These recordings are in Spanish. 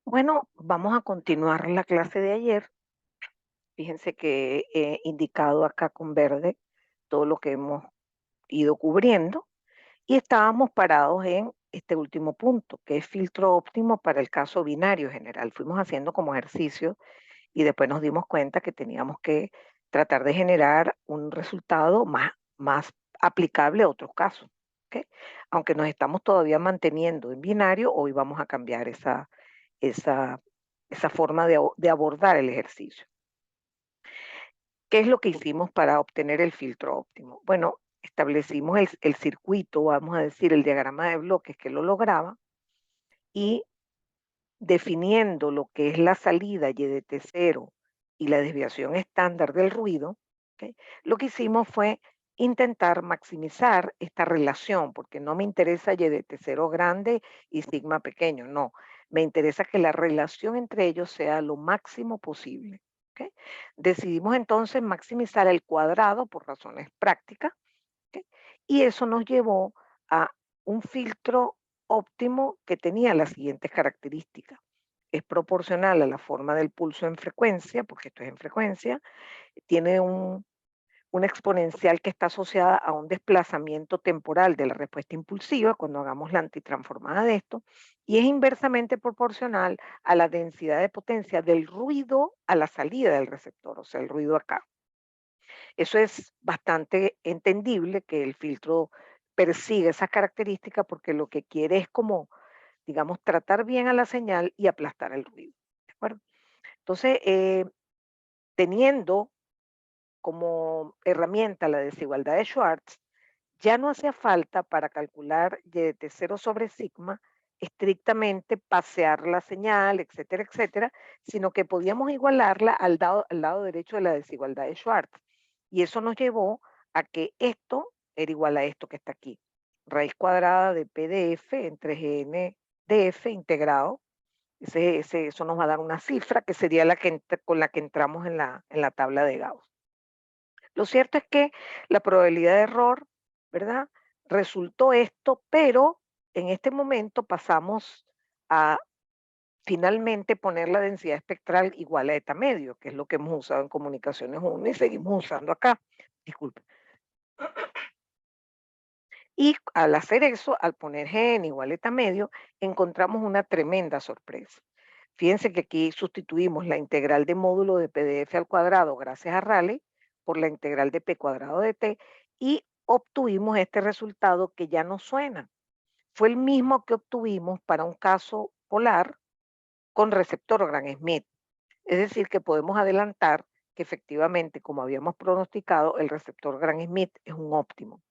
Bueno, vamos a continuar la clase de ayer. Fíjense que he indicado acá con verde todo lo que hemos ido cubriendo y estábamos parados en este último punto, que es filtro óptimo para el caso binario general. Fuimos haciendo como ejercicio y después nos dimos cuenta que teníamos que tratar de generar un resultado más aplicable a otros casos. ¿Ok? Aunque nos estamos todavía manteniendo en binario, hoy vamos a cambiar esa, esa forma de abordar el ejercicio. ¿Qué es lo que hicimos para obtener el filtro óptimo? Bueno, establecimos el circuito, vamos a decir, el diagrama de bloques que lo lograba y definiendo lo que es la salida y de cero y la desviación estándar del ruido, ¿ok? Lo que hicimos fue intentar maximizar esta relación, porque no me interesa y de cero grande y sigma pequeño, no, me interesa que la relación entre ellos sea lo máximo posible. ¿Ok? Decidimos entonces maximizar el cuadrado por razones prácticas, ¿ok? Y eso nos llevó a un filtro óptimo que tenía las siguientes características. Es proporcional a la forma del pulso en frecuencia, porque esto es en frecuencia, tiene una exponencial que está asociada a un desplazamiento temporal de la respuesta impulsiva cuando hagamos la antitransformada de esto, y es inversamente proporcional a la densidad de potencia del ruido a la salida del receptor, o sea, el ruido acá. Eso es bastante entendible que el filtro persiga esas características porque lo que quiere es como, digamos, tratar bien a la señal y aplastar el ruido. ¿De acuerdo? Entonces, teniendo como herramienta la desigualdad de Schwartz, ya no hacía falta para calcular y de cero sobre sigma estrictamente pasear la señal, etcétera, etcétera, sino que podíamos igualarla al lado derecho de la desigualdad de Schwartz. Y eso nos llevó a que esto era igual a esto que está aquí. Raíz cuadrada de P de F entre Gn de F integrado. Eso nos va a dar una cifra que sería con la que entramos en la tabla de Gauss. Lo cierto es que la probabilidad de error, ¿verdad? Resultó esto, pero en este momento pasamos a finalmente poner la densidad espectral igual a eta medio, que es lo que hemos usado en comunicaciones 1 y seguimos usando acá. Disculpe. Y al hacer eso, al poner g en igual a eta medio, encontramos una tremenda sorpresa. Fíjense que aquí sustituimos la integral de módulo de PDF al cuadrado gracias a Rayleigh por la integral de p cuadrado de t y obtuvimos este resultado que ya no suena. Fue el mismo que obtuvimos para un caso polar con receptor Gram-Schmidt. Es decir, que podemos adelantar que efectivamente, como habíamos pronosticado, el receptor Gram-Schmidt es un óptimo.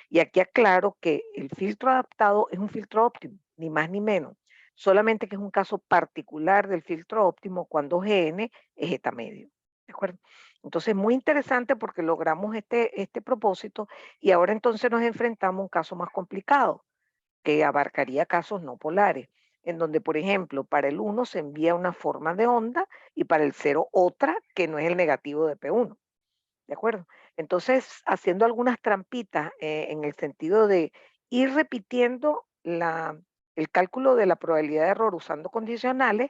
Y aquí aclaro que el filtro adaptado es un filtro óptimo, ni más ni menos. Solamente que es un caso particular del filtro óptimo cuando GN es eta medio. ¿De acuerdo? Entonces, muy interesante porque logramos este propósito y ahora entonces nos enfrentamos a un caso más complicado, que abarcaría casos no polares, en donde, por ejemplo, para el 1 se envía una forma de onda y para el 0 otra que no es el negativo de P1. ¿De acuerdo? Entonces, haciendo algunas trampitas en el sentido de ir repitiendo el cálculo de la probabilidad de error usando condicionales,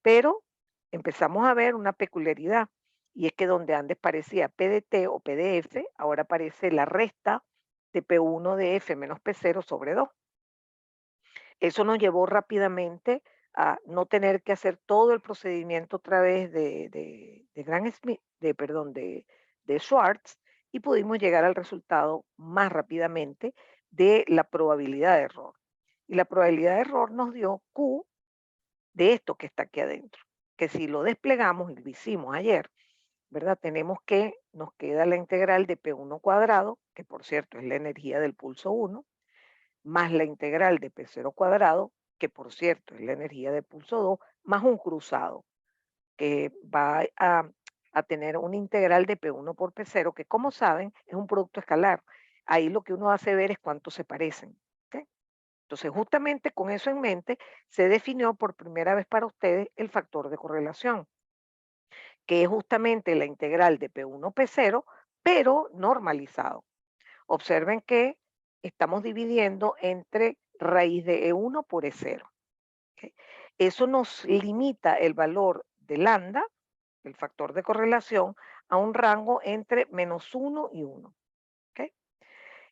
pero empezamos a ver una peculiaridad, y es que donde antes parecía P de T o P de F, ahora aparece la resta de P1 de F menos P0 sobre 2. Eso nos llevó rápidamente a no tener que hacer todo el procedimiento otra vez de Gran Smith, de Schwartz, y pudimos llegar al resultado más rápidamente de la probabilidad de error. Y la probabilidad de error nos dio Q de esto que está aquí adentro, que si lo desplegamos, y lo hicimos ayer, ¿verdad? Tenemos que, nos queda la integral de P1 cuadrado, que por cierto es la energía del pulso 1, más la integral de P0 cuadrado, que por cierto es la energía de pulso 2, más un cruzado, que va a tener una integral de P1 por P0, que como saben es un producto escalar. Ahí lo que uno hace ver es cuánto se parecen. ¿Ok? Entonces, justamente con eso en mente, se definió por primera vez para ustedes el factor de correlación, que es justamente la integral de P1 P0, pero normalizado. Observen que estamos dividiendo entre raíz de E1 por E0. ¿Ok? Eso nos limita el valor de lambda, el factor de correlación, a un rango entre -1 y 1. ¿Ok?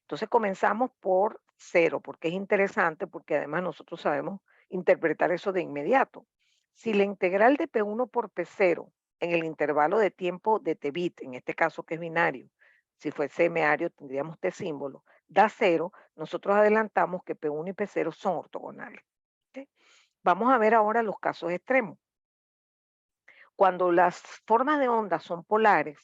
Entonces comenzamos por cero, porque es interesante, porque además nosotros sabemos interpretar eso de inmediato. Si la integral de P1 por P0 en el intervalo de tiempo de T bit, en este caso que es binario, si fuese semiario tendríamos T símbolo, da cero, nosotros adelantamos que P1 y P0 son ortogonales. ¿Ok? Vamos a ver ahora los casos extremos. Cuando las formas de onda son polares,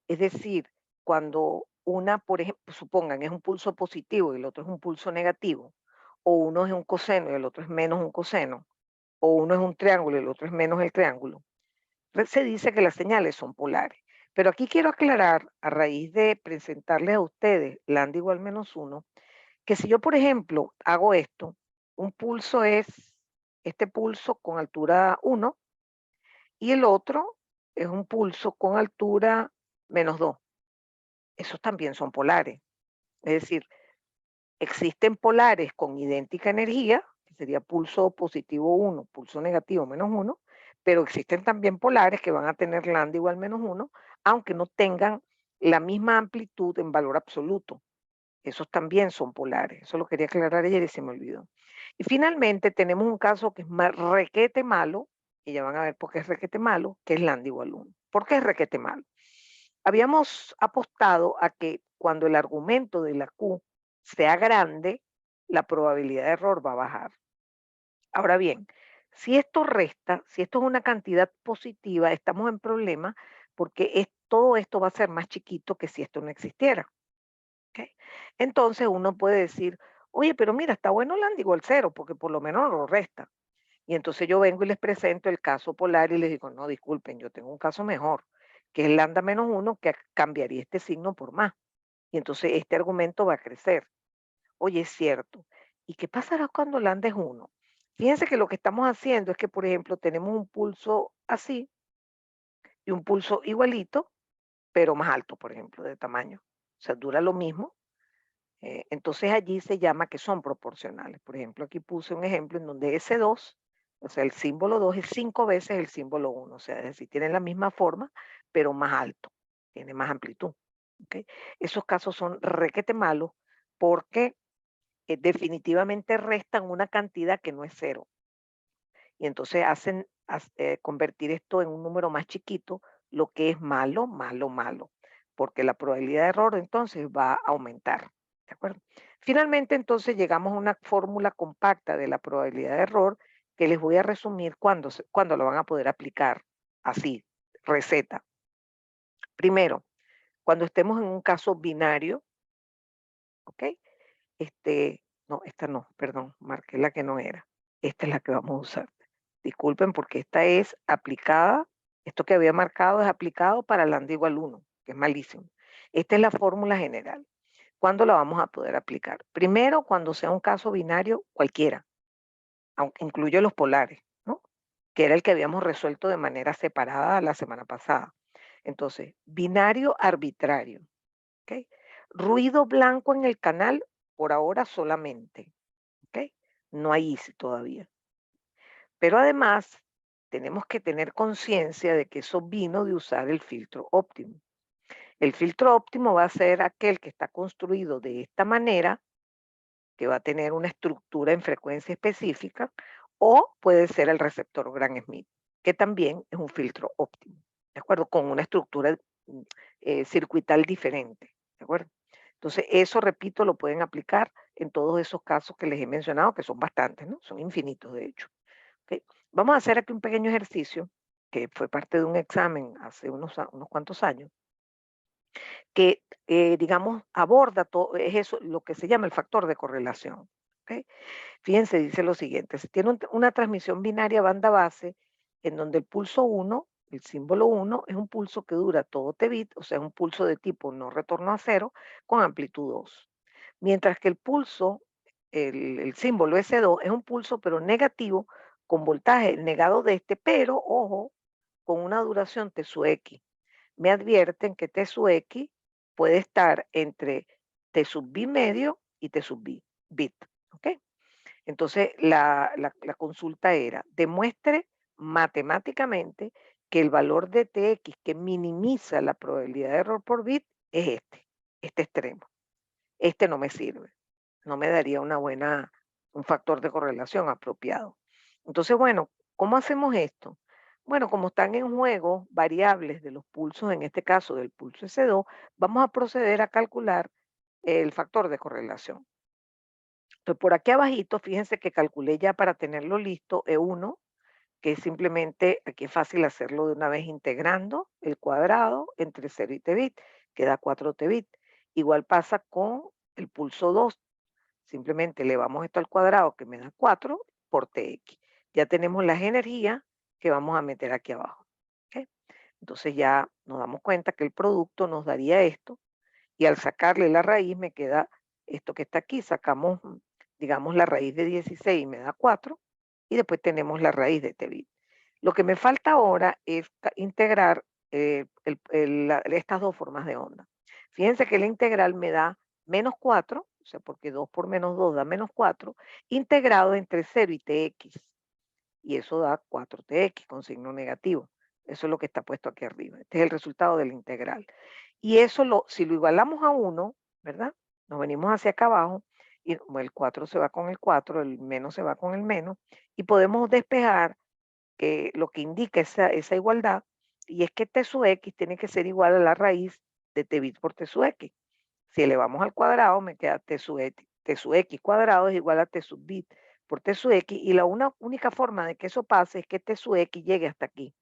es decir, cuando una, por ejemplo, supongan, es un pulso positivo y el otro es un pulso negativo, o uno es un coseno y el otro es menos un coseno, o uno es un triángulo y el otro es menos el triángulo, se dice que las señales son polares. Pero aquí quiero aclarar, a raíz de presentarles a ustedes lambda igual -1, que si yo, por ejemplo, hago esto, un pulso es este pulso con altura 1, y el otro es un pulso con altura -2. Esos también son polares. Es decir, existen polares con idéntica energía, que sería pulso positivo 1, pulso negativo -1, pero existen también polares que van a tener lambda igual -1, aunque no tengan la misma amplitud en valor absoluto. Esos también son polares. Eso lo quería aclarar ayer y se me olvidó. Y finalmente tenemos un caso que es más requete malo, y ya van a ver por qué es requete malo, que es lambda igual 1. ¿Por qué es requete malo? Habíamos apostado a que cuando el argumento de la Q sea grande, la probabilidad de error va a bajar. Ahora bien, si esto resta, si esto es una cantidad positiva, estamos en problema porque todo esto va a ser más chiquito que si esto no existiera. ¿Ok? Entonces uno puede decir, oye, pero mira, está bueno lambda igual cero, porque por lo menos lo resta. Y entonces yo vengo y les presento el caso polar y les digo, no, disculpen, yo tengo un caso mejor, que es lambda -1, que cambiaría este signo por más. Y entonces este argumento va a crecer. Oye, es cierto. ¿Y qué pasará cuando lambda es 1? Fíjense que lo que estamos haciendo es que, por ejemplo, tenemos un pulso así y un pulso igualito, pero más alto, por ejemplo, de tamaño. O sea, dura lo mismo. Entonces allí se llama que son proporcionales. Por ejemplo, aquí puse un ejemplo en donde S2, o sea, el símbolo 2 es 5 veces el símbolo 1, o sea, es decir, tienen la misma forma, pero más alto, tiene más amplitud. ¿Ok? Esos casos son requete malos porque definitivamente restan una cantidad que no es cero. Y entonces hacen convertir esto en un número más chiquito, lo que es malo, malo, malo, porque la probabilidad de error entonces va a aumentar. ¿De acuerdo? Finalmente, entonces llegamos a una fórmula compacta de la probabilidad de error que les voy a resumir cuándo lo van a poder aplicar. Así, receta. Primero, cuando estemos en un caso binario, ¿ok? No, esta no, perdón, marqué la que no era. Esta es la que vamos a usar. Disculpen porque esta es aplicada, esto que había marcado es aplicado para lambda igual 1, que es malísimo. Esta es la fórmula general. ¿Cuándo la vamos a poder aplicar? Primero, cuando sea un caso binario cualquiera, aunque incluye los polares, ¿no? Que era el que habíamos resuelto de manera separada la semana pasada. Entonces, binario arbitrario, ¿ok? Ruido blanco en el canal, por ahora solamente, ¿ok? No hay ICE todavía. Pero además, tenemos que tener conciencia de que eso vino de usar el filtro óptimo. El filtro óptimo va a ser aquel que está construido de esta manera, que va a tener una estructura en frecuencia específica, o puede ser el receptor Gram-Schmidt, que también es un filtro óptimo, ¿de acuerdo? Con una estructura circuital diferente, ¿de acuerdo? Entonces, eso, repito, lo pueden aplicar en todos esos casos que les he mencionado, que son bastantes, ¿no? Son infinitos, de hecho. ¿Ok? Vamos a hacer aquí un pequeño ejercicio que fue parte de un examen hace unos cuantos años, que, digamos, aborda todo, es eso, lo que se llama el factor de correlación. ¿Ok? Fíjense, dice lo siguiente, se tiene una transmisión binaria banda base en donde el pulso 1, el símbolo 1, es un pulso que dura todo T bit, o sea, es un pulso de tipo no retorno a cero con amplitud 2. Mientras que el pulso, el símbolo S2, es un pulso pero negativo con voltaje negado de este, pero ojo, con una duración T sub X. Me advierten que T sub X puede estar entre T sub B medio y T sub B, bit. ¿Ok? Entonces, la consulta era, demuestre matemáticamente que el valor de Tx que minimiza la probabilidad de error por bit es este extremo. Este no me sirve, no me daría un factor de correlación apropiado. Entonces, bueno, ¿cómo hacemos esto? Bueno, como están en juego variables de los pulsos, en este caso del pulso S2, vamos a proceder a calcular el factor de correlación. Entonces, por aquí abajito, fíjense que calculé ya para tenerlo listo E1, que es simplemente, aquí es fácil hacerlo de una vez integrando el cuadrado entre 0 y t bit, que da 4 t bit. Igual pasa con el pulso 2, simplemente elevamos esto al cuadrado, que me da 4 por tx. Ya tenemos las energías que vamos a meter aquí abajo. ¿Ok? Entonces ya nos damos cuenta que el producto nos daría esto, y al sacarle la raíz me queda esto que está aquí. Sacamos, digamos, la raíz de 16 y me da 4, y después tenemos la raíz de t bit. Lo que me falta ahora es integrar estas dos formas de onda. Fíjense que la integral me da -4, o sea, porque 2 por -2 da -4, integrado entre 0 y tx, y eso da 4tx con signo negativo. Eso es lo que está puesto aquí arriba. Este es el resultado de la integral. Y eso, si lo igualamos a 1, ¿verdad? Nos venimos hacia acá abajo, y el 4 se va con el 4, el menos se va con el menos, y podemos despejar lo que indica esa igualdad, y es que t sub x tiene que ser igual a la raíz de t bit por t sub x. Si elevamos al cuadrado, me queda t sub x cuadrado es igual a t sub bit por t sub x, y la única forma de que eso pase es que t sub x llegue hasta aquí.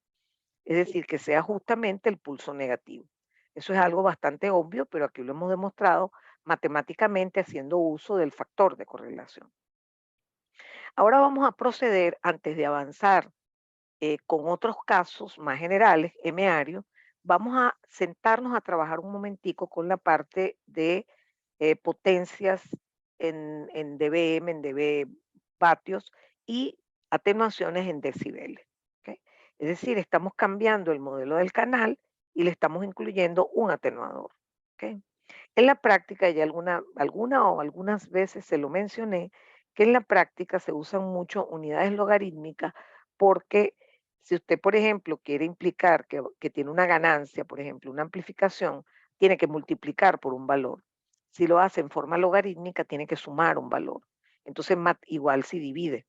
Es decir, que sea justamente el pulso negativo. Eso es algo bastante obvio, pero aquí lo hemos demostrado matemáticamente haciendo uso del factor de correlación. Ahora vamos a proceder, antes de avanzar con otros casos más generales, M-arios, vamos a sentarnos a trabajar un momentico con la parte de potencias en dBm, en dB vatios, y atenuaciones en decibeles. ¿Ok? Es decir, estamos cambiando el modelo del canal y le estamos incluyendo un atenuador. ¿Ok? En la práctica, ya algunas veces se lo mencioné, que en la práctica se usan mucho unidades logarítmicas, porque si usted, por ejemplo, quiere implicar que tiene una ganancia, por ejemplo, una amplificación, tiene que multiplicar por un valor. Si lo hace en forma logarítmica, tiene que sumar un valor. Entonces, igual si divide.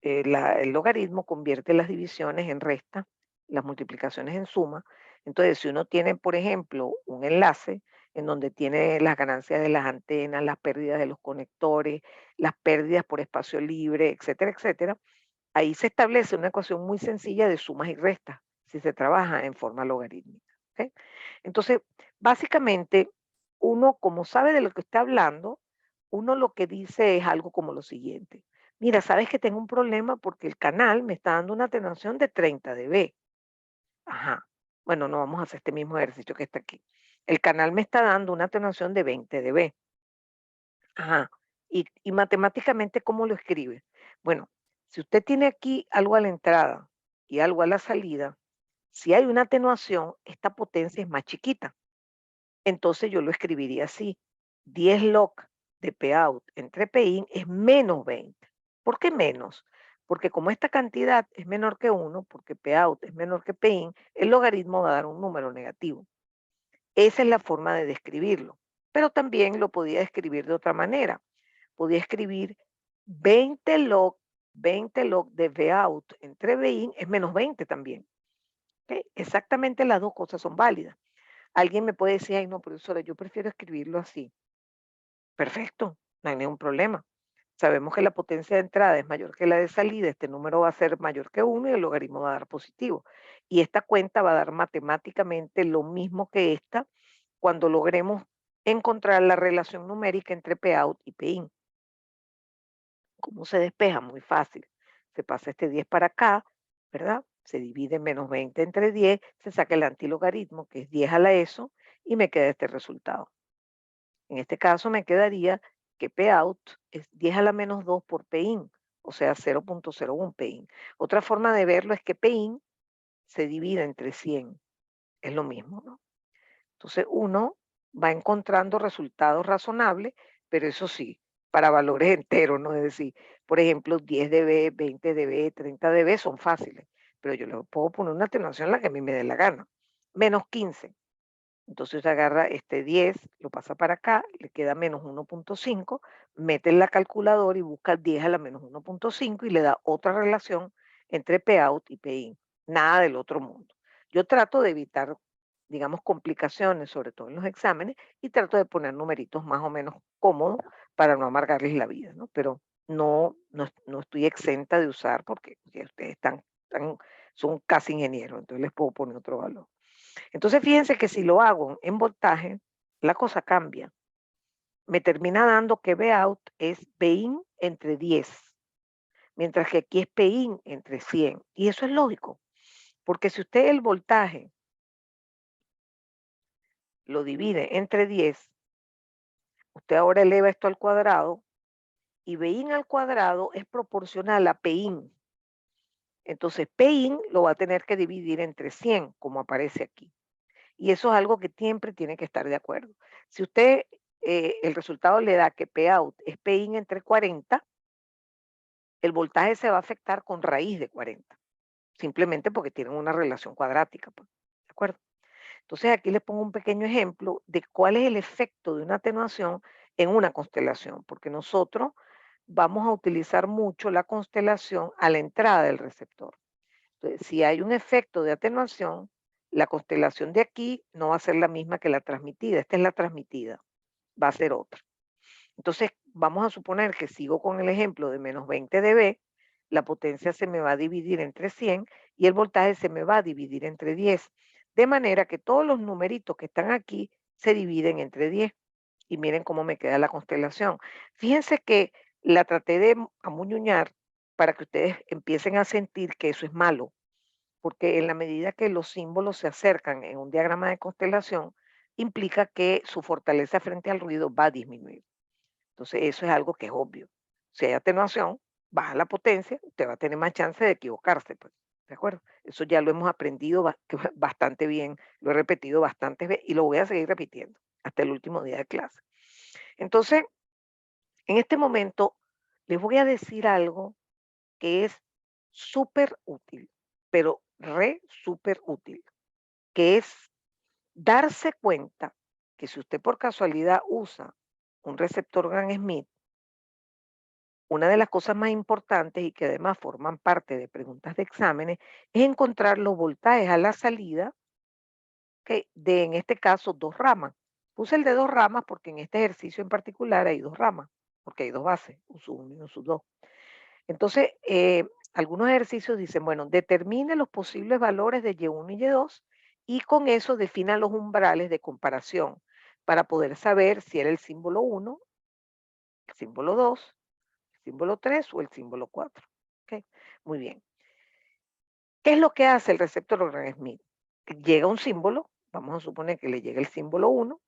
El logaritmo convierte las divisiones en resta, las multiplicaciones en suma. Entonces, si uno tiene, por ejemplo, un enlace en donde tiene las ganancias de las antenas, las pérdidas de los conectores, las pérdidas por espacio libre, etcétera, etcétera, ahí se establece una ecuación muy sencilla de sumas y restas si se trabaja en forma logarítmica. ¿Ok? Entonces, básicamente, uno, como sabe de lo que está hablando, uno lo que dice es algo como lo siguiente. Mira, sabes que tengo un problema porque el canal me está dando una atenuación de 30 dB. Ajá. Bueno, no vamos a hacer este mismo ejercicio que está aquí. El canal me está dando una atenuación de 20 dB. Ajá. Y matemáticamente, ¿cómo lo escribe? Bueno, si usted tiene aquí algo a la entrada y algo a la salida, si hay una atenuación, esta potencia es más chiquita. Entonces yo lo escribiría así: 10 log de Pout entre Pin es menos 20. ¿Por qué menos? Porque como esta cantidad es menor que 1, porque Pout es menor que Pin, el logaritmo va a dar un número negativo. Esa es la forma de describirlo. Pero también lo podía escribir de otra manera. Podía escribir 20 log, 20 log de Vout entre Vin es menos 20 también. ¿Ok? Exactamente las dos cosas son válidas. Alguien me puede decir, ay no, profesora, yo prefiero escribirlo así. Perfecto, no hay ningún problema. Sabemos que la potencia de entrada es mayor que la de salida, este número va a ser mayor que 1 y el logaritmo va a dar positivo. Y esta cuenta va a dar matemáticamente lo mismo que esta cuando logremos encontrar la relación numérica entre Pout y Pin. ¿Cómo se despeja? Muy fácil. Se pasa este 10 para acá, ¿verdad? Se divide menos 20 entre 10, se saca el antilogaritmo, que es 10 a la ESO, y me queda este resultado. En este caso me quedaría que Pout es 10 a la menos 2 por Pin, o sea, 0.01 Pin. Otra forma de verlo es que Pin se divide entre 100. Es lo mismo, ¿no? Entonces uno va encontrando resultados razonables, pero eso sí, para valores enteros, ¿no? Es decir, por ejemplo, 10 dB, 20 dB, 30 dB son fáciles, pero yo le puedo poner una atenuación la que a mí me dé la gana. -15. Entonces usted agarra este 10, lo pasa para acá, le queda -1.5, mete en la calculadora y busca 10 a la -1.5 y le da otra relación entre Pout y Pin. Nada del otro mundo. Yo trato de evitar, digamos, complicaciones, sobre todo en los exámenes, y trato de poner numeritos más o menos cómodos para no amargarles la vida, ¿no? Pero no estoy exenta de usar porque ya ustedes son casi ingenieros, entonces les puedo poner otro valor. Entonces, fíjense que si lo hago en voltaje, la cosa cambia. Me termina dando que Vout es Pin entre 10, mientras que aquí es Pin entre 100. Y eso es lógico, porque si usted el voltaje lo divide entre 10, usted ahora eleva esto al cuadrado y Pin al cuadrado es proporcional a Pin. Entonces, Pin lo va a tener que dividir entre 100, como aparece aquí. Y eso es algo que siempre tiene que estar de acuerdo. Si usted el resultado le da que Pout es Pin entre 40, el voltaje se va a afectar con raíz de 40, simplemente porque tienen una relación cuadrática, pues, ¿de acuerdo? Entonces aquí les pongo un pequeño ejemplo de cuál es el efecto de una atenuación en una constelación, porque nosotros vamos a utilizar mucho la constelación a la entrada del receptor. Entonces, si hay un efecto de atenuación, la constelación de aquí no va a ser la misma que la transmitida. Esta es la transmitida, va a ser otra. Entonces, vamos a suponer que sigo con el ejemplo de -20 dB, la potencia se me va a dividir entre 100 y el voltaje se me va a dividir entre 10. De manera que todos los numeritos que están aquí se dividen entre 10. Y miren cómo me queda la constelación. Fíjense que la traté de amuñuñar para que ustedes empiecen a sentir que eso es malo, porque en la medida que los símbolos se acercan en un diagrama de constelación, implica que su fortaleza frente al ruido va a disminuir. Entonces, eso es algo que es obvio. Si hay atenuación, baja la potencia, usted va a tener más chance de equivocarse, pues, ¿de acuerdo? Eso ya lo hemos aprendido bastante bien, lo he repetido bastantes veces y lo voy a seguir repitiendo hasta el último día de clase. Entonces, en este momento, les voy a decir algo que es súper útil, pero súper útil, que es darse cuenta que si usted por casualidad usa un receptor Gran Smith, una de las cosas más importantes y que además forman parte de preguntas de exámenes es encontrar los voltajes a la salida de, en este caso, dos ramas. Puse el de dos ramas porque en este ejercicio en particular hay dos ramas, porque hay dos bases, un sub 1 y un sub 2. Entonces, algunos ejercicios dicen, bueno, determine los posibles valores de Y1 y Y2 y con eso defina los umbrales de comparación para poder saber si era el símbolo 1, el símbolo 2, el símbolo 3 o el símbolo 4. ¿Ok? Muy bien. ¿Qué es lo que hace el receptor Logan-Smith? Llega un símbolo, vamos a suponer que le llega el símbolo 1,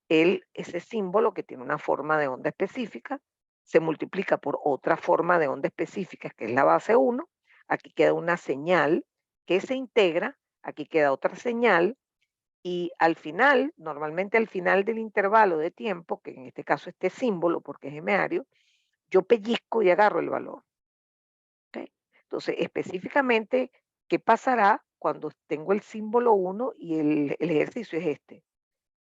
ese símbolo que tiene una forma de onda específica, se multiplica por otra forma de onda específica, que es la base 1, aquí queda una señal que se integra, aquí queda otra señal, y al final, normalmente al final del intervalo de tiempo, que en este caso este símbolo, porque es gemeario, yo pellizco y agarro el valor. ¿Ok? Entonces, específicamente, ¿qué pasará cuando tengo el símbolo 1 y el ejercicio es este?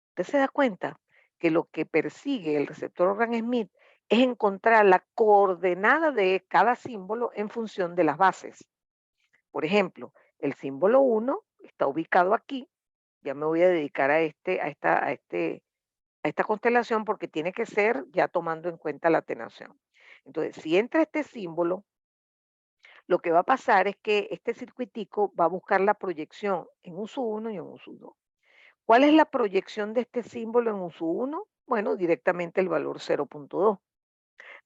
Usted se da cuenta que lo que persigue el receptor Organ-Smith es encontrar la coordenada de cada símbolo en función de las bases. Por ejemplo, el símbolo 1 está ubicado aquí. Ya me voy a dedicar a esta constelación porque tiene que ser ya tomando en cuenta la atenuación. Entonces, si entra este símbolo, lo que va a pasar es que este circuitico va a buscar la proyección en un sub 1 y en un sub 2. ¿Cuál es la proyección de este símbolo en un sub 1? Bueno, directamente el valor 0.2.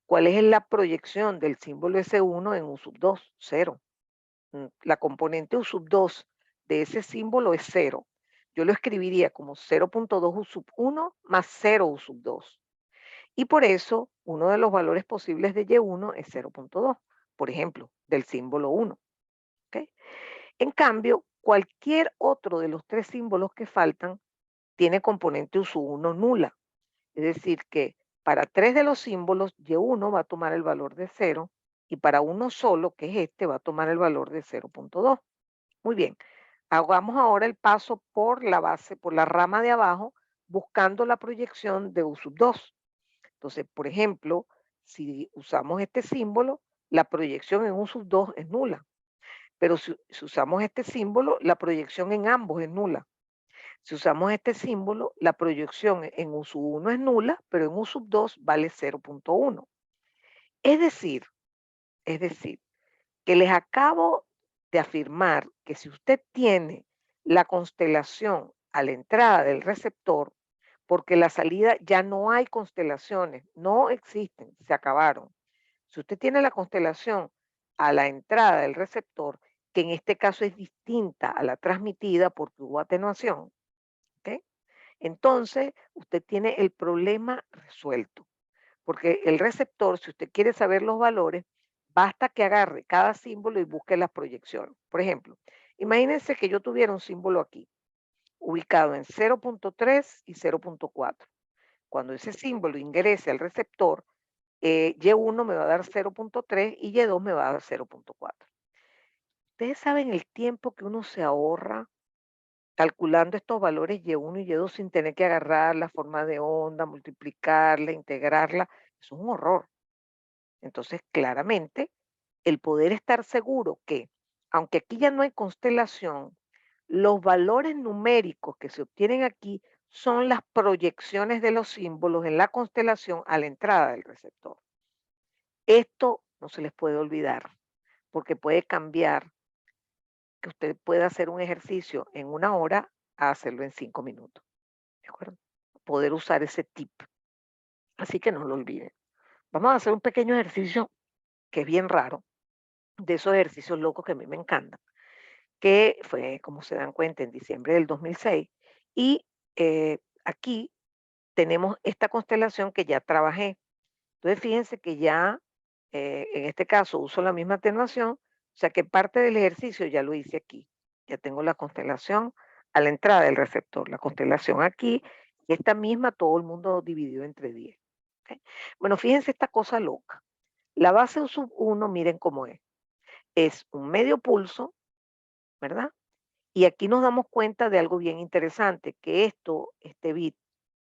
¿Cuál es la proyección del símbolo S1 en un sub 2? 0. La componente U sub 2 de ese símbolo es 0. Yo lo escribiría como 0.2 U sub 1 más 0 U sub 2. Y por eso uno de los valores posibles de Y1 es 0.2, por ejemplo, del símbolo 1. ¿Okay? En cambio, cualquier otro de los tres símbolos que faltan tiene componente U sub 1 nula. Es decir, que Para 3 de los símbolos, Y1 va a tomar el valor de 0 y para uno solo, que es este, va a tomar el valor de 0.2. Muy bien, hagamos ahora el paso por la base, por la rama de abajo, buscando la proyección de U sub 2. Entonces, por ejemplo, si usamos este símbolo, la proyección en U sub 2 es nula, pero si usamos este símbolo, la proyección en ambos es nula. Si usamos este símbolo, la proyección en U sub 1 es nula, pero en U sub 2 vale 0.1. Es decir, es decir, que les acabo de afirmar que si usted tiene la constelación a la entrada del receptor, porque la salida ya no hay constelaciones, no existen, se acabaron. Si usted tiene la constelación a la entrada del receptor, que en este caso es distinta a la transmitida porque hubo atenuación, ¿ok? Entonces usted tiene el problema resuelto. Porque el receptor, si usted quiere saber los valores, basta que agarre cada símbolo y busque las proyecciones. Por ejemplo, imagínense que yo tuviera un símbolo aquí, ubicado en 0.3 y 0.4. Cuando ese símbolo ingrese al receptor, Y1 me va a dar 0.3 y Y2 me va a dar 0.4. Ustedes saben el tiempo que uno se ahorra calculando estos valores Y1 y Y2 sin tener que agarrar la forma de onda, multiplicarla, integrarla. Es un horror. Entonces, claramente, el poder estar seguro que, aunque aquí ya no hay constelación, los valores numéricos que se obtienen aquí son las proyecciones de los símbolos en la constelación a la entrada del receptor. Esto no se les puede olvidar, porque puede cambiar que usted pueda hacer un ejercicio en 1 hora a hacerlo en 5 minutos. ¿De acuerdo? Poder usar ese tip. Así que no lo olviden. Vamos a hacer un pequeño ejercicio que es bien raro, de esos ejercicios locos que a mí me encantan, que fue, como se dan cuenta, en diciembre del 2006. Y aquí tenemos esta constelación que ya trabajé. Entonces, fíjense que ya, en este caso, uso la misma atenuación, o sea que parte del ejercicio ya lo hice aquí. Ya tengo la constelación a la entrada del receptor, la constelación aquí, y esta misma todo el mundo dividió entre 10. ¿Ok? Bueno, fíjense esta cosa loca. La base U sub 1, miren cómo es. Es un medio pulso, ¿verdad? Y aquí nos damos cuenta de algo bien interesante, que esto, este bit,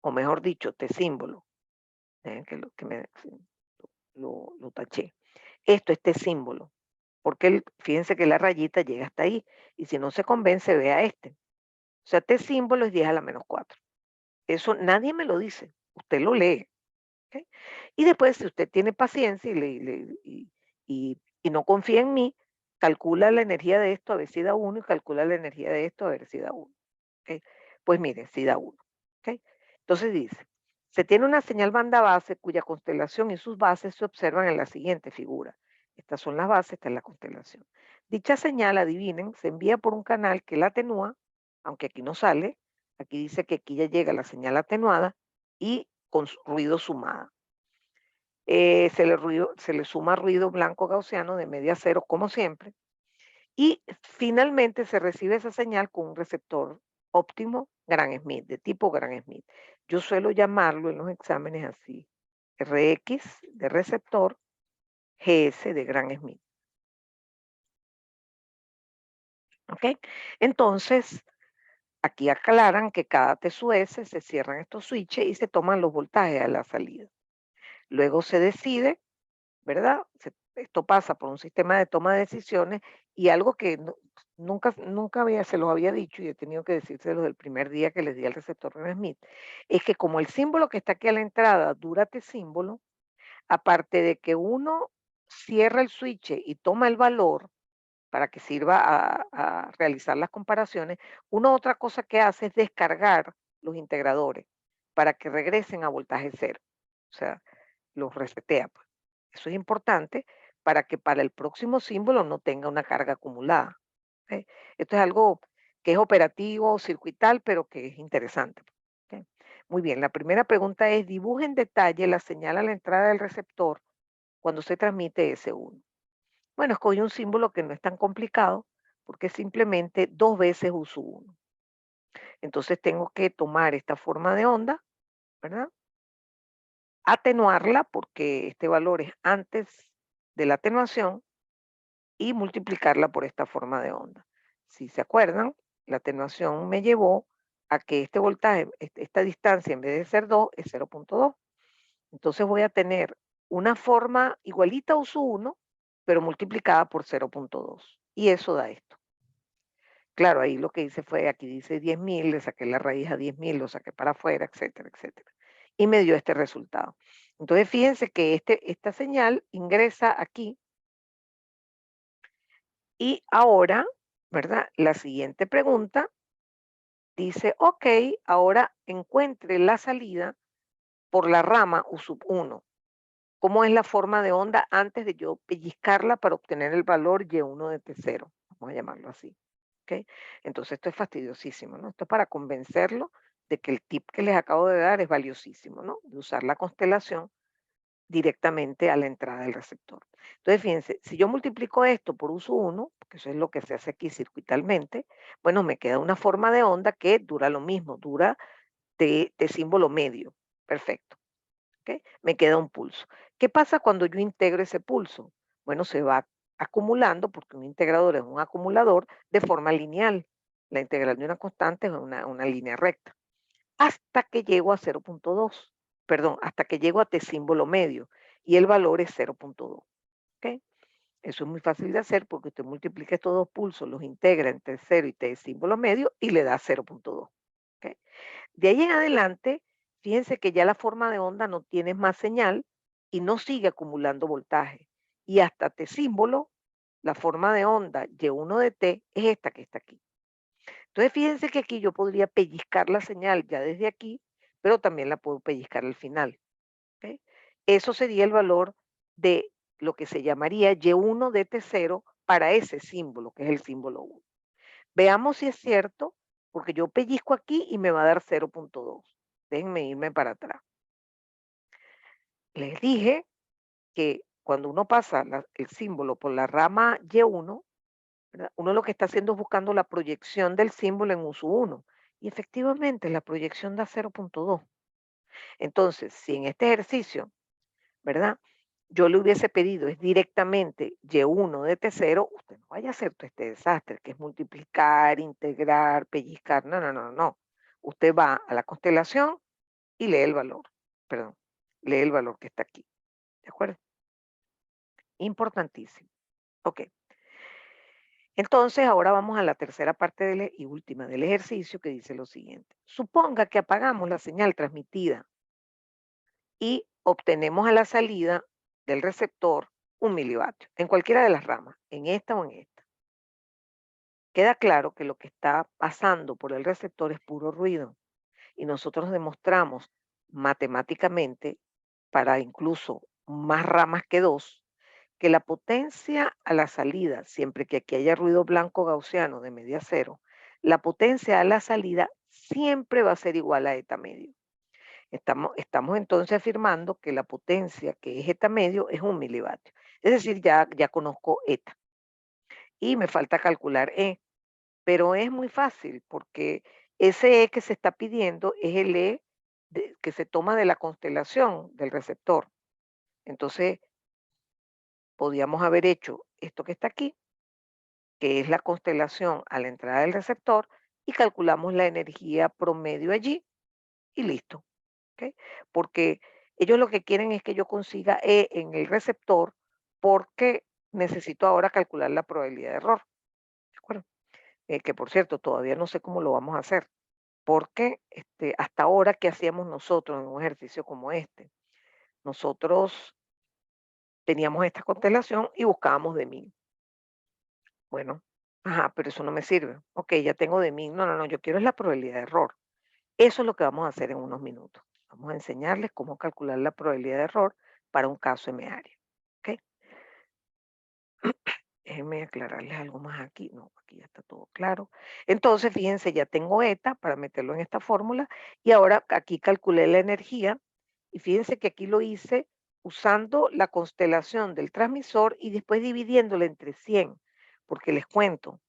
o mejor dicho, este símbolo, que lo taché. Esto, este símbolo, porque fíjense que la rayita llega hasta ahí, y si no se convence, vea este. O sea, este símbolo es 10 a la menos 4. Eso nadie me lo dice, usted lo lee. ¿Ok? Y después, si usted tiene paciencia y no confía en mí, calcula la energía de esto a ver si da 1 y calcula la energía de esto a ver si da 1. ¿Ok? Pues mire, sí da 1. ¿Ok? Entonces dice, se tiene una señal banda base cuya constelación y sus bases se observan en la siguiente figura. Estas son las bases, esta es la constelación. Dicha señal, adivinen, se envía por un canal que la atenúa, aunque aquí no sale, aquí dice que aquí ya llega la señal atenuada y con ruido sumada. Se le suma ruido blanco gaussiano de media cero, como siempre, y finalmente se recibe esa señal con un receptor óptimo Gram-Schmidt, de tipo Gram-Schmidt. Yo suelo llamarlo en los exámenes así, RX de receptor, GS de Gram-Schmidt. ¿Ok? Entonces, aquí aclaran que cada T sub S se cierran estos switches y se toman los voltajes a la salida. Luego se decide, ¿verdad? Esto pasa por un sistema de toma de decisiones y algo que nunca se los había dicho y he tenido que decírselo del primer día que les di al receptor Smith, es que como el símbolo que está aquí a la entrada dura este símbolo, aparte de que uno cierra el switch y toma el valor para que sirva a realizar las comparaciones, una otra cosa que hace es descargar los integradores para que regresen a voltaje cero. O sea, los resetea, pues. Eso es importante para que para el próximo símbolo no tenga una carga acumulada. ¿Ok? Esto es algo que es operativo, circuital, pero que es interesante. ¿Ok? Muy bien, la primera pregunta es, dibuja en detalle la señal a la entrada del receptor cuando se transmite S1. Bueno, escogí un símbolo que no es tan complicado porque es simplemente 2 veces uso 1. Entonces tengo que tomar esta forma de onda, ¿verdad? atenuarla porque este valor es antes de la atenuación y multiplicarla por esta forma de onda. Si se acuerdan, la atenuación me llevó a que este voltaje, esta distancia en vez de ser 2 es 0.2. Entonces voy a tener una forma igualita a U1, pero multiplicada por 0.2. Y eso da esto. Claro, ahí lo que hice fue, aquí dice 10.000, le saqué la raíz a 10.000, lo saqué para afuera, etcétera, etcétera. Y me dio este resultado. Entonces fíjense que esta señal ingresa aquí y ahora, ¿verdad? La siguiente pregunta dice, ok, ahora encuentre la salida por la rama U sub 1. ¿Cómo es la forma de onda antes de yo pellizcarla para obtener el valor Y1 de T0? Vamos a llamarlo así. ¿Ok? Entonces esto es fastidiosísimo, ¿no? Esto es para convencerlo de que el tip que les acabo de dar es valiosísimo, ¿no? De usar la constelación directamente a la entrada del receptor. Entonces, fíjense, si yo multiplico esto por uso 1, porque eso es lo que se hace aquí circuitalmente, bueno, me queda una forma de onda que dura lo mismo, dura de símbolo medio. Perfecto. ¿Ok? Me queda un pulso. ¿Qué pasa cuando yo integro ese pulso? Bueno, se va acumulando, porque un integrador es un acumulador, de forma lineal. La integral de una constante es una línea recta. Hasta que llego a 0.2, perdón, hasta que llego a T símbolo medio y el valor es 0.2. ¿Ok? Eso es muy fácil de hacer porque usted multiplica estos dos pulsos, los integra entre 0 y T símbolo medio y le da 0.2. ¿Ok? De ahí en adelante, fíjense que ya la forma de onda no tiene más señal y no sigue acumulando voltaje. Y hasta T símbolo, la forma de onda Y1 de T es esta que está aquí. Entonces fíjense que aquí yo podría pellizcar la señal ya desde aquí, pero también la puedo pellizcar al final. ¿Ok? Eso sería el valor de lo que se llamaría Y1 de T0 para ese símbolo, que es el símbolo 1. Veamos si es cierto, porque yo pellizco aquí y me va a dar 0.2. Déjenme irme para atrás. Les dije que cuando uno pasa el símbolo por la rama Y1, ¿verdad? Uno lo que está haciendo es buscando la proyección del símbolo en uso 1. Y efectivamente la proyección da 0.2. Entonces, si en este ejercicio, ¿verdad? Yo le hubiese pedido es directamente Y1 de T0, usted no vaya a hacer todo este desastre, que es multiplicar, integrar, pellizcar. No, no, no, no. Usted va a la constelación y lee el valor, perdón, lee el valor que está aquí. ¿De acuerdo? Importantísimo. Ok. Entonces, ahora vamos a la tercera parte y última del ejercicio que dice lo siguiente. Suponga que apagamos la señal transmitida y obtenemos a la salida del receptor 1 milivatio, en cualquiera de las ramas, en esta o en esta. Queda claro que lo que está pasando por el receptor es puro ruido y nosotros demostramos matemáticamente, para incluso más ramas que 2, que la potencia a la salida, siempre que aquí haya ruido blanco gaussiano de media cero, la potencia a la salida siempre va a ser igual a eta medio. Estamos entonces afirmando que la potencia que es eta medio es 1 milivatio. Es decir, ya conozco eta. Y me falta calcular E, pero es muy fácil porque ese E que se está pidiendo es el E que se toma de la constelación del receptor. Entonces, podíamos haber hecho esto que está aquí, que es la constelación a la entrada del receptor, y calculamos la energía promedio allí y listo. ¿Ok? Porque ellos lo que quieren es que yo consiga E en el receptor porque necesito ahora calcular la probabilidad de error. ¿De acuerdo? Que por cierto, todavía no sé cómo lo vamos a hacer, porque hasta ahora, ¿qué hacíamos nosotros en un ejercicio como este? Nosotros teníamos esta constelación y buscábamos de 1000. Bueno, ajá, pero eso no me sirve. Ok, ya tengo de 1000. No, no, no, yo quiero es la probabilidad de error. Eso es lo que vamos a hacer en unos minutos. Vamos a enseñarles cómo calcular la probabilidad de error para un caso M área. ¿Ok? Déjenme aclararles algo más aquí. No, aquí ya está todo claro. Entonces, fíjense, ya tengo eta para meterlo en esta fórmula y ahora aquí calculé la energía y fíjense que aquí lo hice usando la constelación del transmisor y después dividiéndola entre 100, porque les cuento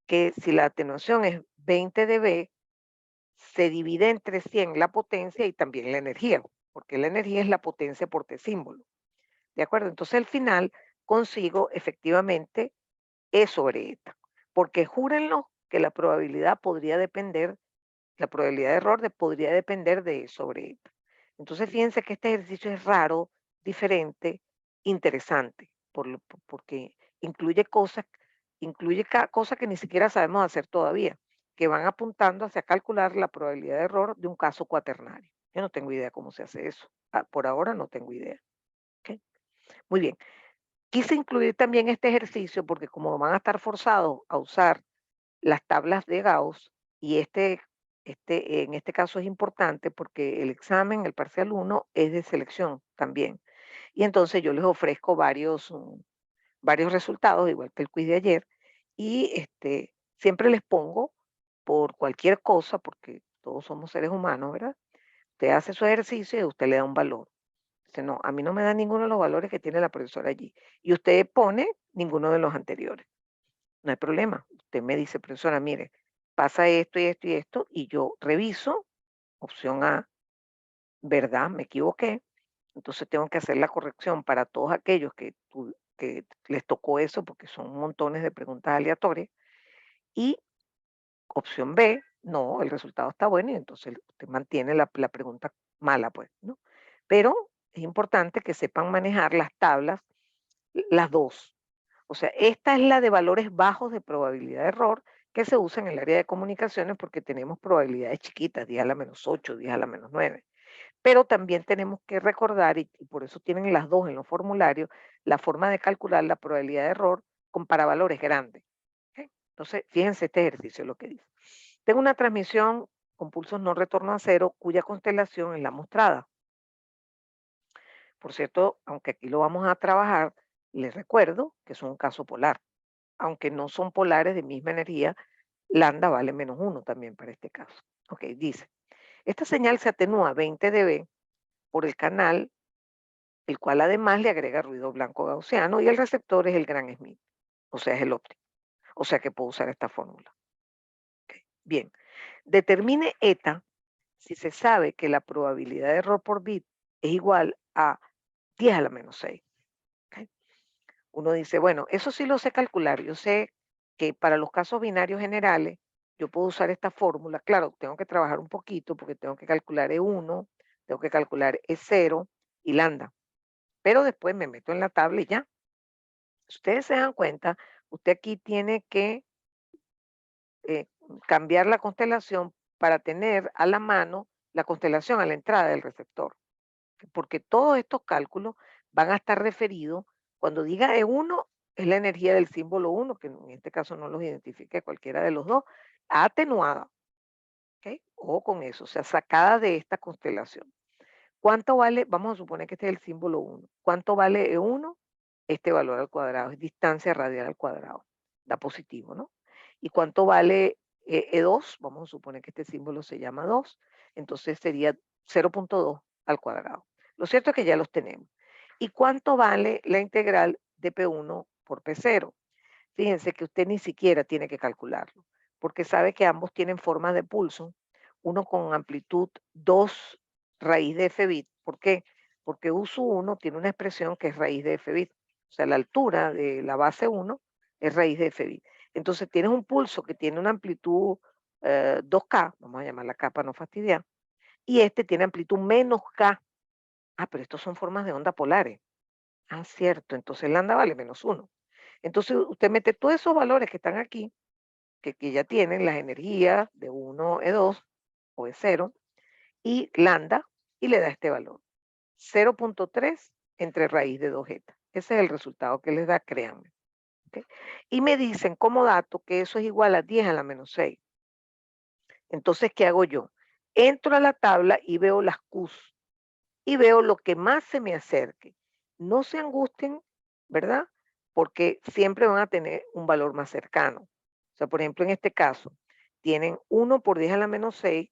que si la atenuación es 20 dB, se divide entre 100 la potencia y también la energía. porque la energía es la potencia por T símbolo, ¿de acuerdo? Entonces al final consigo efectivamente E sobre eta, porque júrenlo que la probabilidad de error podría depender de E sobre eta. Entonces fíjense que este ejercicio es raro, diferente, interesante, porque incluye cosas que ni siquiera sabemos hacer todavía, que van apuntando hacia calcular la probabilidad de error de un caso cuaternario. Yo no tengo idea cómo se hace eso. Por ahora no tengo idea. ¿Ok? Muy bien. Quise incluir también este ejercicio porque como van a estar forzados a usar las tablas de Gauss, y en este caso es importante porque el examen, el parcial uno es de selección también. Y entonces yo les ofrezco varios resultados, igual que el quiz de ayer, y siempre les pongo por cualquier cosa, porque todos somos seres humanos, ¿verdad? Usted hace su ejercicio y usted le da un valor. Dice, no, a mí no me da ninguno de los valores que tiene la profesora allí. Y usted pone ninguno de los anteriores. No hay problema. Usted me dice, profesora, mire, pasa esto y esto y esto, y yo reviso, opción A, ¿verdad? Me equivoqué. Entonces tengo que hacer la corrección para todos aquellos que les tocó eso, porque son montones de preguntas aleatorias. Y opción B, no, el resultado está bueno y entonces usted mantiene la pregunta mala, pues, ¿no? Pero es importante que sepan manejar las tablas, las dos. O sea, esta es la de valores bajos de probabilidad de error que se usa en el área de comunicaciones porque tenemos probabilidades chiquitas, 10 a la menos 8, 10 a la menos 9. Pero también tenemos que recordar, y por eso tienen las dos en los formularios, la forma de calcular la probabilidad de error para valores grandes. ¿Ok? Entonces, fíjense este ejercicio lo que dice. Tengo una transmisión con pulsos no retorno a cero cuya constelación es la mostrada. Por cierto, aunque aquí lo vamos a trabajar, les recuerdo que es un caso polar. Aunque no son polares de misma energía, lambda vale -1 también para este caso. Ok, dice, esta señal se atenúa a 20 dB por el canal, el cual además le agrega ruido blanco gaussiano y el receptor es el gran Smith, o sea, es el óptico. O sea que puedo usar esta fórmula. Okay. Bien, determine eta si se sabe que la probabilidad de error por bit es igual a 10 a la menos 6. Okay. Uno dice, bueno, eso sí lo sé calcular. Yo sé que para los casos binarios generales yo puedo usar esta fórmula. Claro, tengo que trabajar un poquito porque tengo que calcular E1, tengo que calcular E0 y lambda. Pero después me meto en la tabla y ya. Si ustedes se dan cuenta, usted aquí tiene que eh, cambiar la constelación para tener a la mano la constelación a la entrada del receptor. Porque todos estos cálculos van a estar referidos, cuando diga E1, es la energía del símbolo 1, que en este caso no los identifique cualquiera de los dos, atenuada, ¿ok? O con eso, o sea, sacada de esta constelación. ¿Cuánto vale? Vamos a suponer que este es el símbolo 1. ¿Cuánto vale E1? Este valor al cuadrado, es distancia radial al cuadrado, da positivo, ¿no? ¿Y cuánto vale E2? Vamos a suponer que este símbolo se llama 2, entonces sería 0.2 al cuadrado. Lo cierto es que ya los tenemos. ¿Y cuánto vale la integral de P1 por P0? Fíjense que usted ni siquiera tiene que calcularlo, porque sabe que ambos tienen formas de pulso, uno con amplitud 2 raíz de f bit. ¿Por qué? Porque U1 tiene una expresión que es raíz de f bit. O sea, la altura de la base 1 es raíz de f bit. Entonces tienes un pulso que tiene una amplitud 2K, vamos a llamarla K para no fastidiar, y este tiene amplitud menos K. Ah, pero estos son formas de onda polares. Ah, cierto, entonces lambda vale -1. Entonces usted mete todos esos valores que están aquí, que ya tienen las energías de 1, E2 o E0 y lambda y le da este valor. 0.3 entre raíz de 2 eta. Ese es el resultado que les da, créanme. ¿Okay? Y me dicen como dato que eso es igual a 10 a la menos 6. Entonces, ¿qué hago yo? Entro a la tabla y veo las Qs y veo lo que más se me acerque. No se angustien, ¿verdad? Porque siempre van a tener un valor más cercano. O sea, por ejemplo, en este caso, tienen 1 por 10 a la menos 6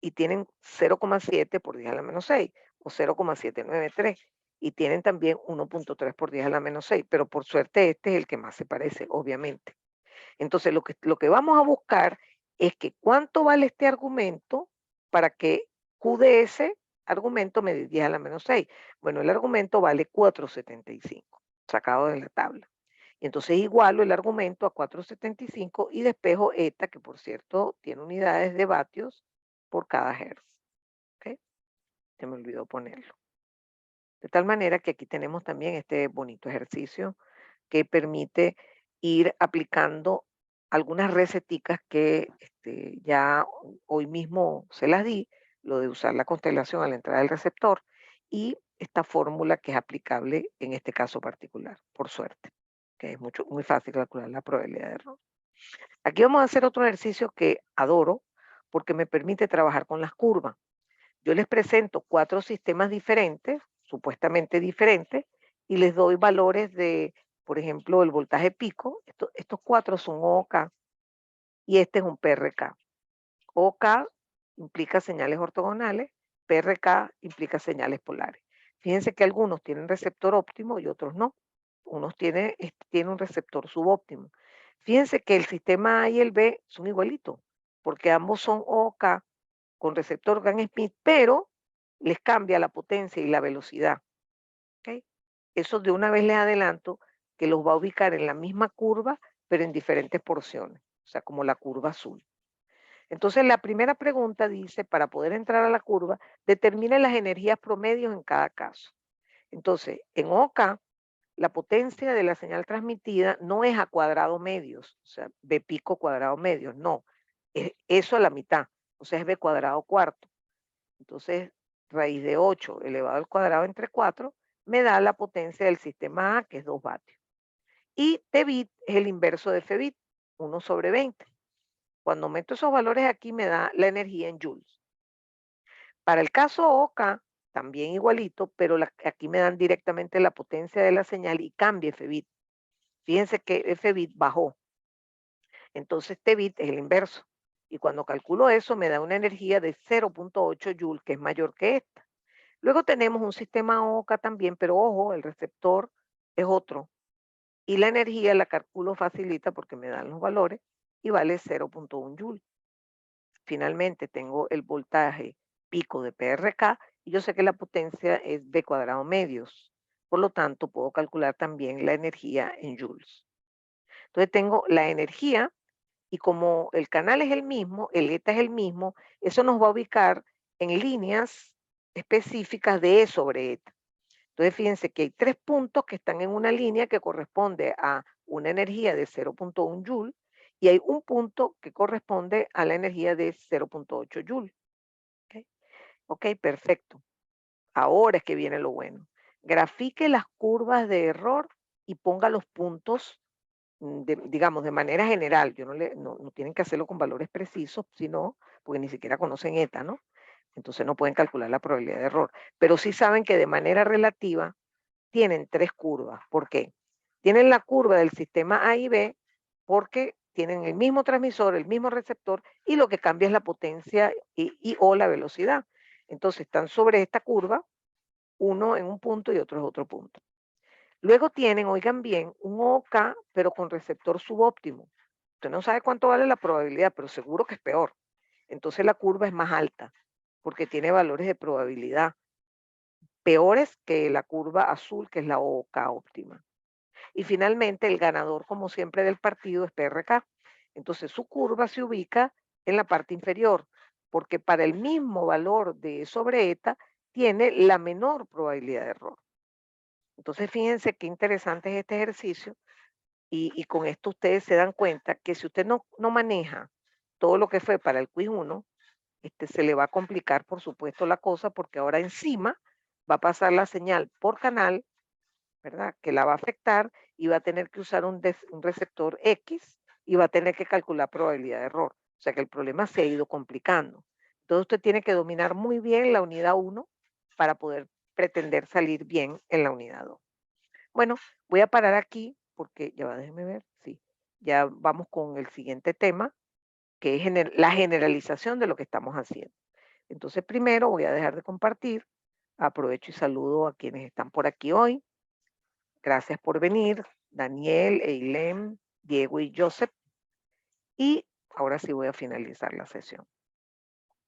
y tienen 0,7 por 10 a la menos 6 o 0,793 y tienen también 1.3 por 10 a la menos 6, pero por suerte este es el que más se parece, obviamente. Entonces, lo que vamos a buscar es que cuánto vale este argumento para que QDS argumento me di 10 a la menos 6. Bueno, el argumento vale 4,75, sacado de la tabla. Y entonces igualo el argumento a 4,75 y despejo eta, que por cierto tiene unidades de vatios por cada hertz. ¿Ok? Se me olvidó ponerlo. De tal manera que aquí tenemos también este bonito ejercicio que permite ir aplicando algunas receticas que ya hoy mismo se las di, lo de usar la constelación a la entrada del receptor y esta fórmula que es aplicable en este caso particular, por suerte, que es muy fácil calcular la probabilidad de error. Aquí vamos a hacer otro ejercicio que adoro porque me permite trabajar con las curvas. Yo les presento 4 sistemas diferentes, supuestamente diferentes, y les doy valores de, por ejemplo, el voltaje pico. Estos 4 son OK y este es un PRK. OK implica señales ortogonales, PRK implica señales polares. Fíjense que algunos tienen receptor óptimo y otros no. Unos tienen un receptor subóptimo. Fíjense que el sistema A y el B son igualitos, porque ambos son OK con receptor Gram-Schmidt, pero les cambia la potencia y la velocidad. ¿Ok? Eso de una vez les adelanto que los va a ubicar en la misma curva, pero en diferentes porciones, o sea, como la curva azul. Entonces, la primera pregunta dice, para poder entrar a la curva, determine las energías promedios en cada caso. Entonces, en OK, la potencia de la señal transmitida no es a cuadrado medios, o sea, B pico cuadrado medios, no, es eso a la mitad, o sea, es B cuadrado cuarto. Entonces, raíz de 8 elevado al cuadrado entre 4 me da la potencia del sistema A, que es 2 vatios. Y T bit es el inverso de F bit, 1 sobre 20. Cuando meto esos valores aquí me da la energía en joules. Para el caso OK, también igualito, pero aquí me dan directamente la potencia de la señal y cambia F bit. Fíjense que F bit bajó. Entonces T bit es el inverso. Y cuando calculo eso me da una energía de 0,8 joules, que es mayor que esta. Luego tenemos un sistema OK también, pero ojo, el receptor es otro. Y la energía la calculo facilita porque me dan los valores y vale 0,1 joule. Finalmente tengo el voltaje pico de PRK y yo sé que la potencia es B cuadrado medios. Por lo tanto, puedo calcular también la energía en joules. Entonces tengo la energía y como el canal es el mismo, el eta es el mismo, eso nos va a ubicar en líneas específicas de E sobre eta. Entonces, fíjense que hay 3 puntos que están en una línea que corresponde a una energía de 0,1 joule y hay un punto que corresponde a la energía de 0,8 joule. ¿Ok? Ok, perfecto. Ahora es que viene lo bueno. Grafique las curvas de error y ponga los puntos, digamos, de manera general. Yo no tienen que hacerlo con valores precisos, sino porque ni siquiera conocen ETA, ¿no? Entonces no pueden calcular la probabilidad de error. Pero sí saben que de manera relativa tienen 3 curvas. ¿Por qué? Tienen la curva del sistema A y B porque tienen el mismo transmisor, el mismo receptor y lo que cambia es la potencia o la velocidad. Entonces están sobre esta curva, uno en un punto y otro en otro punto. Luego tienen, oigan bien, un OK, pero con receptor subóptimo. Usted no sabe cuánto vale la probabilidad, pero seguro que es peor. Entonces la curva es más alta porque tiene valores de probabilidad peores que la curva azul, que es la OK óptima. Y finalmente, el ganador, como siempre, del partido es PRK. Entonces, su curva se ubica en la parte inferior, porque para el mismo valor de E sobre eta, tiene la menor probabilidad de error. Entonces, fíjense qué interesante es este ejercicio y con esto ustedes se dan cuenta que si usted no maneja todo lo que fue para el quiz 1, se le va a complicar, por supuesto, la cosa, porque ahora encima va a pasar la señal por canal, ¿verdad? Que la va a afectar y va a tener que usar un receptor X y va a tener que calcular probabilidad de error. O sea que el problema se ha ido complicando. Entonces usted tiene que dominar muy bien la unidad 1 para poder pretender salir bien en la unidad 2. Bueno, voy a parar aquí porque ya va, déjeme ver, sí, ya vamos con el siguiente tema, que es la generalización de lo que estamos haciendo. Entonces primero voy a dejar de compartir. Aprovecho y saludo a quienes están por aquí hoy. Gracias por venir, Daniel, Eilem, Diego y Joseph. Y ahora sí voy a finalizar la sesión.